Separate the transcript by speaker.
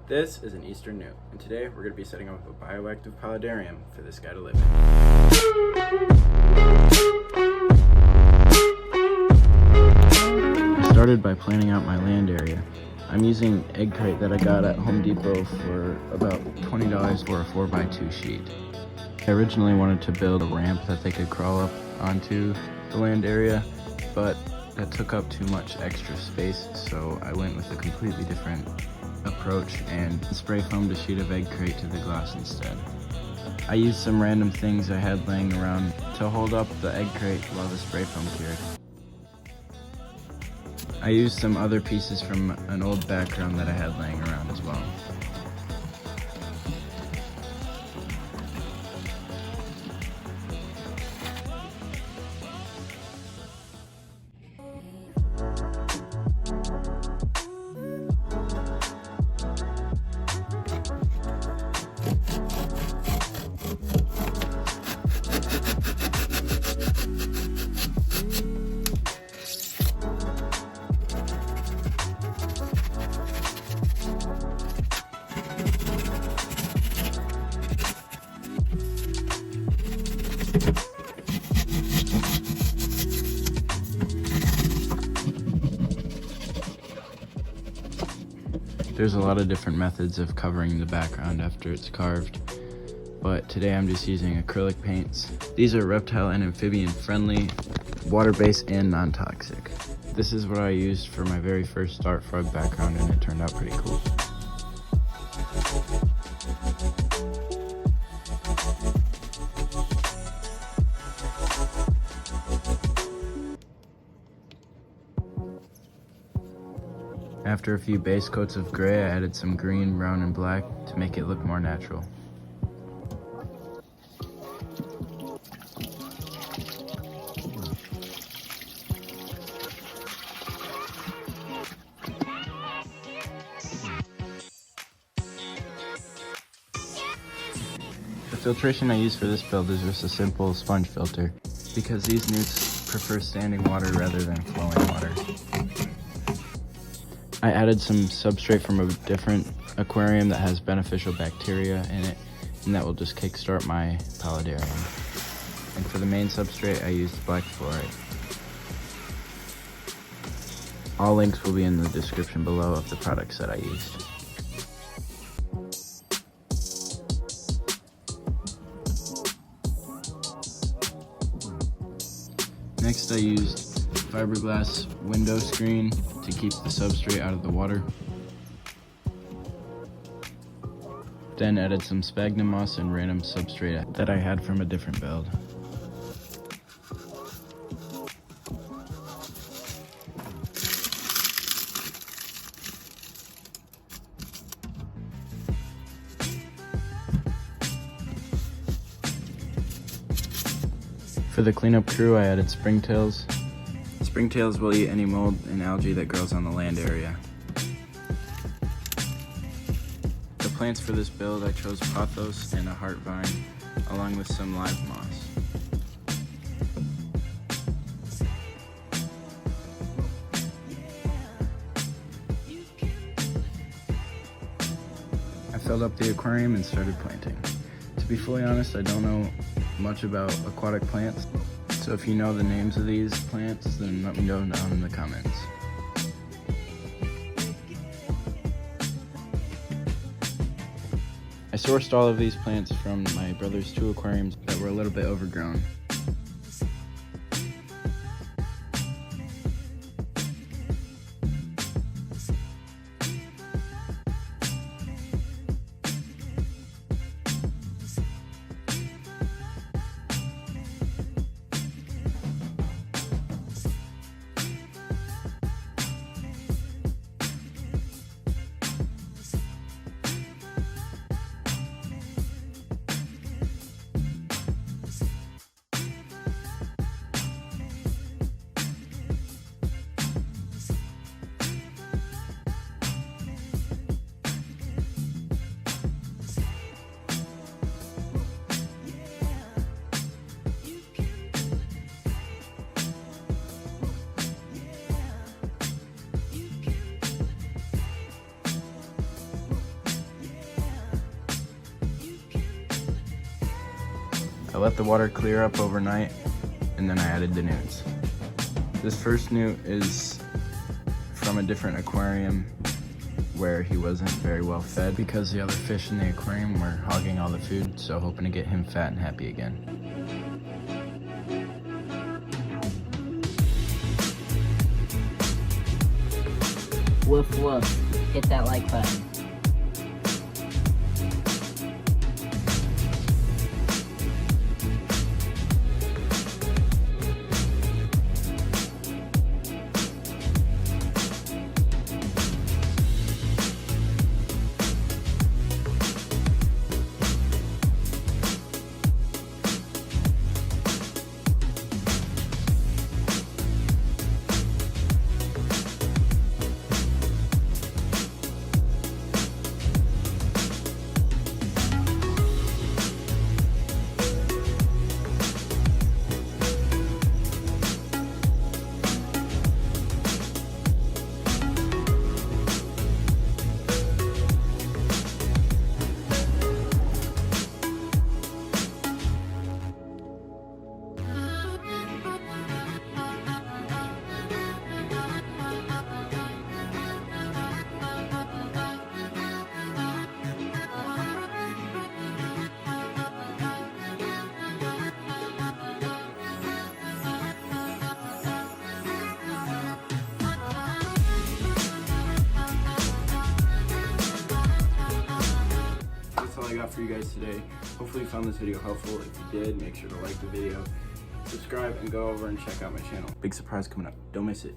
Speaker 1: This is an eastern newt, and today we're going to be setting up a bioactive paludarium for this guy to live in. I started by planning out my land area. I'm using egg crate that I got at Home Depot for about $20 for a 4x2 sheet. I originally wanted to build a ramp that they could crawl up onto the land area, but that took up too much extra space, so I went with a completely different approach and spray foamed a sheet of egg crate to the glass instead. I used some random things I had laying around to hold up the egg crate while the spray foam cured. I used some other pieces from an old background that I had laying around as well. There's a lot of different methods of covering the background after it's carved, but today I'm just using acrylic paints. These are reptile and amphibian friendly, water-based and non-toxic. This is what I used for my very first dart frog background, and it turned out pretty cool. After a few base coats of gray, I added some green, brown, and black to make it look more natural. The filtration I use for this build is just a simple sponge filter, because these newts prefer standing water rather than flowing water. I added some substrate from a different aquarium that has beneficial bacteria in it, and that will just kickstart my paludarium. And for the main substrate, I used black fluorite. All links will be in the description below of the products that I used. Next, I used fiberglass window screen to keep the substrate out of the water. Then added some sphagnum moss and random substrate that I had from a different build. For the cleanup crew, I added springtails. Springtails will eat any mold and algae that grows on the land area. The plants for this build, I chose pothos and a heart vine, along with some live moss. I filled up the aquarium and started planting. To be fully honest, I don't know much about aquatic plants, so if you know the names of these plants, then let me know down in the comments. I sourced all of these plants from my brother's 2 aquariums that were a little bit overgrown. I let the water clear up overnight, and then I added the newts. This first newt is from a different aquarium where he wasn't very well fed because the other fish in the aquarium were hogging all the food, so hoping to get him fat and happy again.
Speaker 2: Woof woof, hit that like button.
Speaker 1: I got for you guys today. Hopefully you found this video helpful. If you did, make sure to like the video, subscribe, and go over and check out my channel. Big surprise coming up. Don't miss it.